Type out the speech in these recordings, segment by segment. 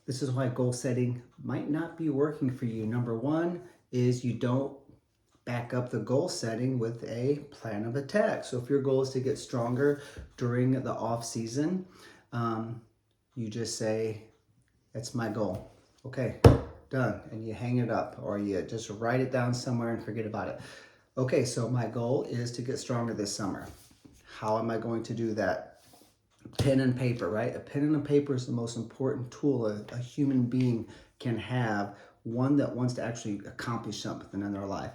This is why goal setting might not be working for you. Number one is you don't back up the goal setting with a plan of attack. So if your goal is to get stronger during the off season, you just say, that's my goal. Okay, done. And you hang it up, or you just write it down somewhere and forget about it. Okay, so my goal is to get stronger this summer. How am I going to do that? Pen and paper, right? A pen and a paper is the most important tool a human being can have, one that wants to actually accomplish something in their life.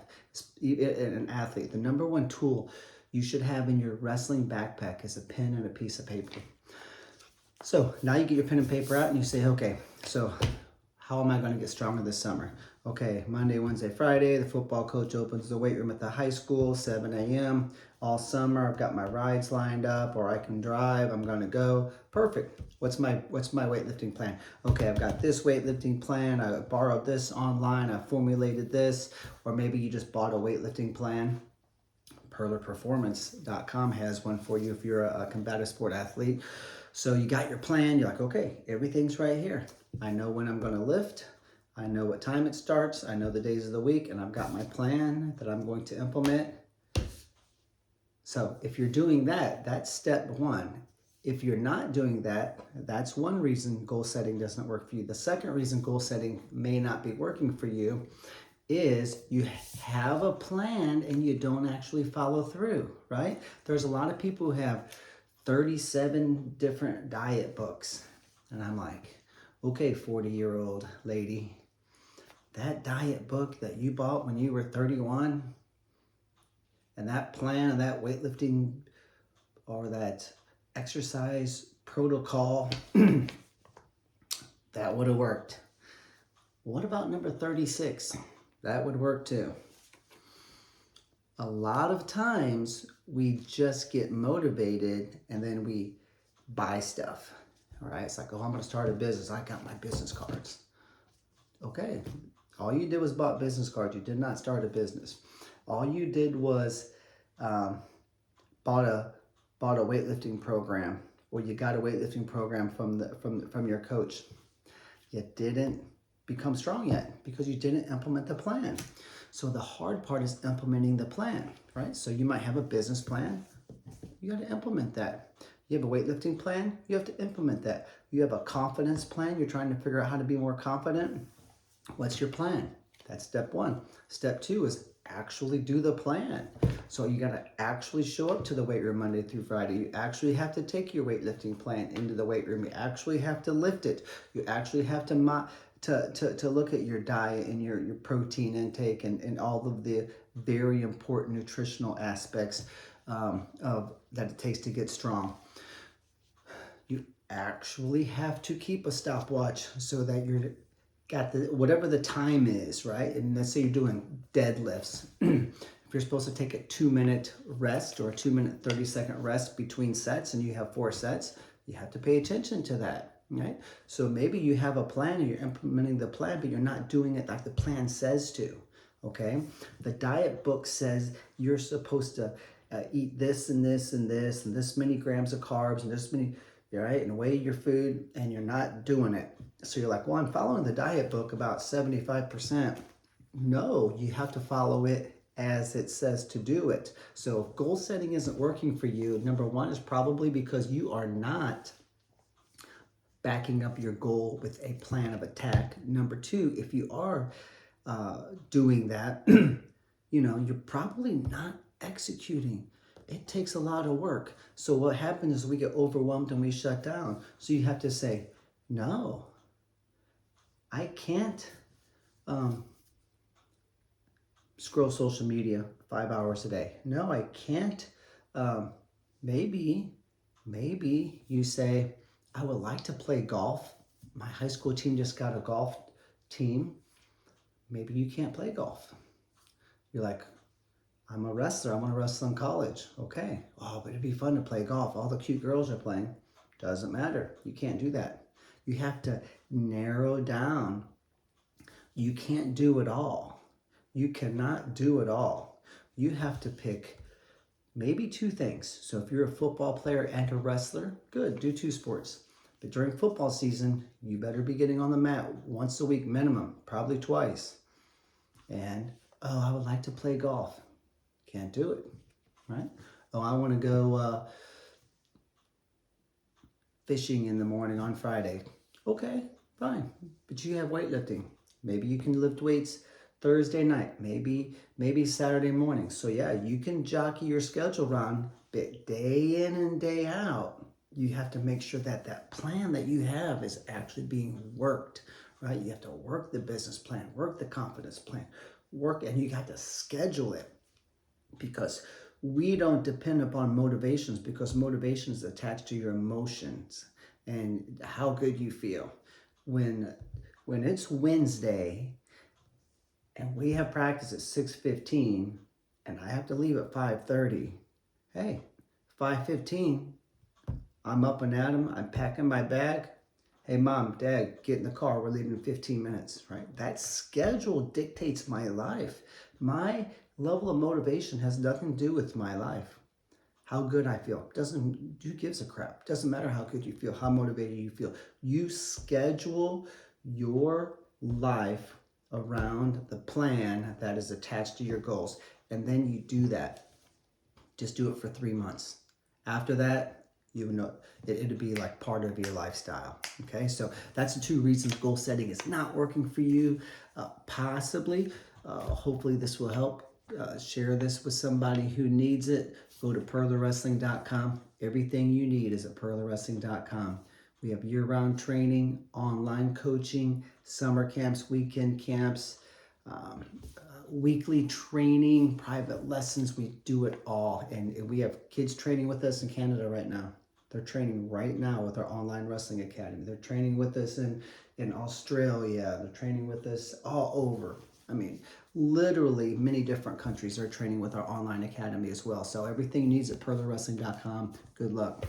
An athlete, the number one tool you should have in your wrestling backpack is a pen and a piece of paper. So now you get your pen and paper out and you say, okay, so how am I going to get stronger this summer? Okay, Monday, Wednesday, Friday, the football coach opens the weight room at the high school, 7 a.m. All summer, I've got my rides lined up, or I can drive, I'm going to go. Perfect. What's my weightlifting plan? Okay, I've got this weightlifting plan. I borrowed this online. I formulated this. Or maybe you just bought a weightlifting plan. PerlerPerformance.com has one for you if you're a combative sport athlete. So you got your plan. You're like, okay, everything's right here. I know when I'm going to lift. I know what time it starts. I know the days of the week, and I've got my plan that I'm going to implement. So if you're doing that, that's step one. If you're not doing that, that's one reason goal setting doesn't work for you. The second reason goal setting may not be working for you is you have a plan and you don't actually follow through, right? There's a lot of people who have 37 different diet books. And I'm like, okay, 40-year-old lady, that diet book that you bought when you were 31, and that plan and that weightlifting or that exercise protocol, that would have worked. What about number 36? That would work too. A lot of times we just get motivated and then we buy stuff. All right, it's like, oh, I'm going to start a business. I got my business cards. Okay, all you did was bought business cards. You did not start a business. All you did was bought a weightlifting program, or you got a weightlifting program from your coach. You didn't become strong yet because you didn't implement the plan. So the hard part is implementing the plan, right? So you might have a business plan. You got to implement that. You have a weightlifting plan. You have to implement that. You have a confidence plan. You're trying to figure out how to be more confident. What's your plan? That's step one. Step two is actually do the plan. So you got to actually show up to the weight room Monday through Friday. You actually have to take your weightlifting plan into the weight room. You actually have to lift it. You actually have to look at your diet and your protein intake and all of the very important nutritional aspects of that it takes to get strong. You actually have to keep a stopwatch so that you're got the whatever the time is, right? And let's say you're doing deadlifts. If you're supposed to take a 2-minute rest or a 2-minute 30-second rest between sets and you have 4 sets, you have to pay attention to that, right? So maybe you have a plan and you're implementing the plan, but you're not doing it like the plan says to, okay? The diet book says you're supposed to eat this and this and this and this many grams of carbs and this many, right? And weigh your food, and you're not doing it. So you're like, well, I'm following the diet book about 75%. No, you have to follow it as it says to do it. So if goal setting isn't working for you, number one is probably because you are not backing up your goal with a plan of attack. Number two, if you are doing that, you're probably not executing. It takes a lot of work. So what happens is we get overwhelmed and we shut down. So you have to say, no, I can't scroll social media 5 hours a day. No, I can't. Maybe you say, I would like to play golf. My high school team just got a golf team. Maybe you can't play golf. You're like, I'm a wrestler. I want to wrestle in college. Okay. Oh, but it'd be fun to play golf. All the cute girls are playing. Doesn't matter. You can't do that. You have to narrow down. You can't do it all. You cannot do it all. You have to pick maybe 2 things. So if you're a football player and a wrestler, good, do 2 sports. But during football season, you better be getting on the mat once a week minimum, probably twice. And, oh, I would like to play golf. Can't do it, right? Oh, I want to go fishing in the morning on Friday. Okay, fine. But you have weightlifting. Maybe you can lift weights Thursday night, maybe Saturday morning. So yeah, you can jockey your schedule around, but day in and day out, you have to make sure that that plan that you have is actually being worked, right? You have to work the business plan, work the confidence plan, work, and you got to schedule it, because we don't depend upon motivations, because motivation is attached to your emotions and how good you feel. When it's Wednesday and we have practice at 6:15 and I have to leave at 5:30, hey, 5:15, I'm up and at 'em, I'm packing my bag. Hey, mom, dad, get in the car. We're leaving in 15 minutes, right? That schedule dictates my life. My level of motivation has nothing to do with my life. How good I feel. Who gives a crap? Doesn't matter how good you feel, how motivated you feel. You schedule your life around the plan that is attached to your goals. And then you do that. Just do it for 3 months. After that, you know, it'd be like part of your lifestyle. Okay, so that's the 2 reasons goal setting is not working for you. Possibly, hopefully this will help. Share this with somebody who needs it. Go to perlawrestling.com. Everything you need is at perlawrestling.com. We have year-round training, online coaching, summer camps, weekend camps, weekly training, private lessons. We do it all. And we have kids training with us in Canada right now. They're training right now with our online wrestling academy. They're training with us in Australia. They're training with us all over. I mean, literally many different countries are training with our online academy as well. So everything you need is at perlawrestling.com. Good luck.